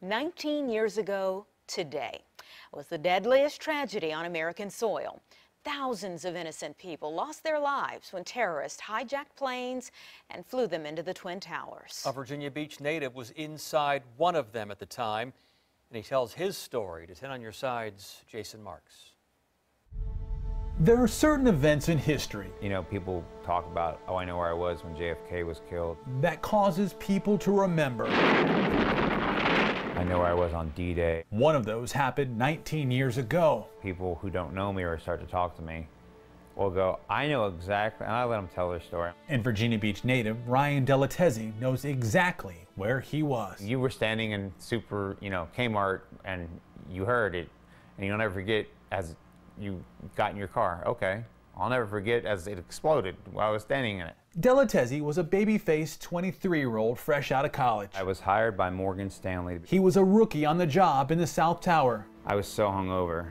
19 years ago today was the deadliest tragedy on American soil. Thousands of innocent people lost their lives when terrorists hijacked planes and flew them into the Twin Towers. A Virginia Beach native was inside one of them at the time, and he tells his story to 10 on Your Side's Jason Marks. There are certain events in history, you know, people talk about, oh, I know where I was when JFK was killed. that causes people to remember. I know where I was on D-Day. One of those happened 19 years ago. People who don't know me or start to talk to me will go, I know exactly, and I let them tell their story. And Virginia Beach native Ryan Delatezzi knows exactly where he was. You were standing in Kmart, and you heard it, and you'll never forget as you got in your car. Okay, I'll never forget as it exploded while I was standing in it. Delatezzi was a baby-faced 23-year-old fresh out of college. I was hired by Morgan Stanley. He was a rookie on the job in the South Tower. I was so hungover.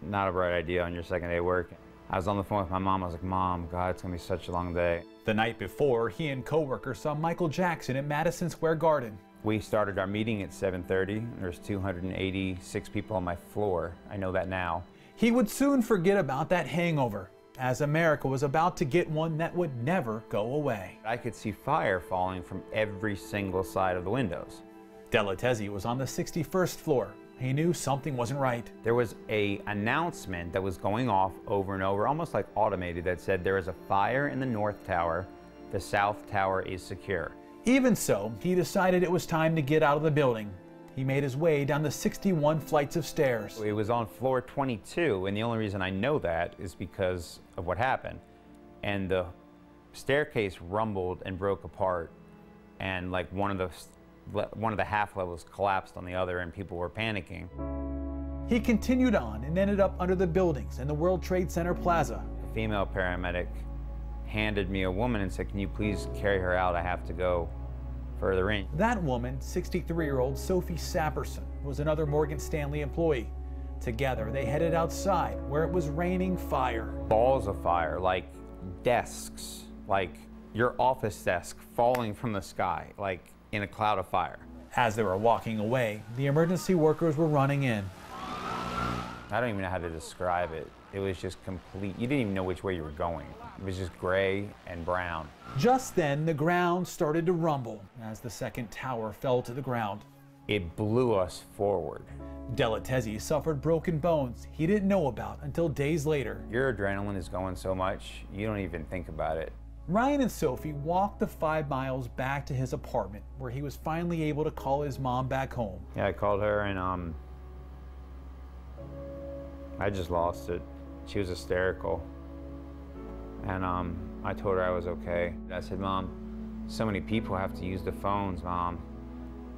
Not a bright idea on your second day of work. I was on the phone with my mom. I was like, Mom, God, it's gonna be such a long day. The night before, he and coworkers saw Michael Jackson at Madison Square Garden. We started our meeting at 7:30. There's 286 people on my floor. I know that now. He would soon forget about that hangover, as America was about to get one that would never go away. I could see fire falling from every single side of the windows. Delatezzi was on the 61st floor. He knew something wasn't right. There was an announcement that was going off over and over, almost like automated, that said there is a fire in the North Tower. The South Tower is secure. Even so, he decided it was time to get out of the building. He made his way down the 61 flights of stairs. It was on floor 22, and the only reason I know that is because of what happened. And the staircase rumbled and broke apart, and like one of the half levels collapsed on the other, and people were panicking. He continued on and ended up under the buildings in the World Trade Center Plaza. A female paramedic handed me a woman and said, can you please carry her out? I have to go further in. That woman, 63-year-old Sophie Saperson, was another Morgan Stanley employee. Together, they headed outside where it was raining fire. Balls of fire, like desks, like your office desk falling from the sky, like in a cloud of fire. As they were walking away, the emergency workers were running in. I don't even know how to describe it. It was just complete. You didn't even know which way you were going. It was just gray and brown. Just then, the ground started to rumble as the second tower fell to the ground. It blew us forward. Delatezzi suffered broken bones he didn't know about until days later. Your adrenaline is going so much, you don't even think about it. Ryan and Sophie walked the 5 miles back to his apartment, where he was finally able to call his mom back home. Yeah, I called her, and I just lost it. She was hysterical. And I told her I was okay. I said, Mom, so many people have to use the phones, Mom.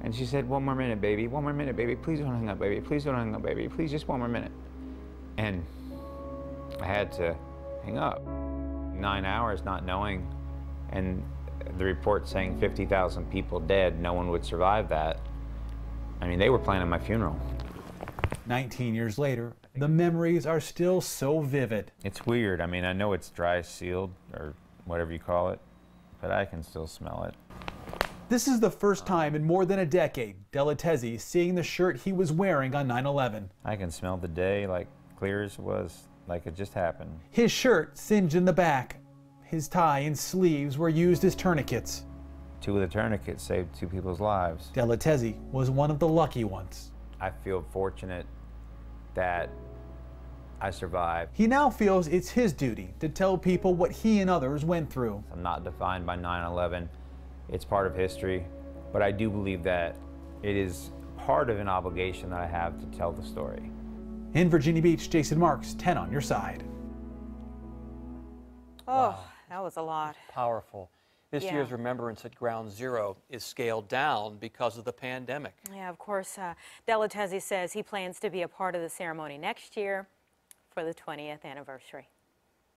And she said, 1 more minute, baby. 1 more minute, baby. Please don't hang up, baby. Please don't hang up, baby. Please, just 1 more minute. And I had to hang up. 9 hours not knowing, and the report saying 50,000 people dead, no one would survive that. I mean, they were planning my funeral. 19 years later, the memories are still so vivid. It's weird. I mean, I know it's dry sealed, or whatever you call it, but I can still smell it. This is the first time in more than a decade Delatezzi seeing the shirt he was wearing on 9/11. I can smell the day like clear as it was, like it just happened. His shirt singed in the back. His tie and sleeves were used as tourniquets. 2 of the tourniquets saved 2 people's lives. Delatezzi was one of the lucky ones. I feel fortunate that I survived. He now feels it's his duty to tell people what he and others went through. I'm not defined by 9/11. It's part of history, but I do believe that it is part of an obligation that I have to tell the story. In Virginia Beach, Jason Marks, 10 on Your Side. Oh, that was a lot. Powerful. This Yeah. year's remembrance at Ground Zero is scaled down because of the pandemic. Yeah, of course, Delatezzi says he plans to be a part of the ceremony next year for the 20th anniversary.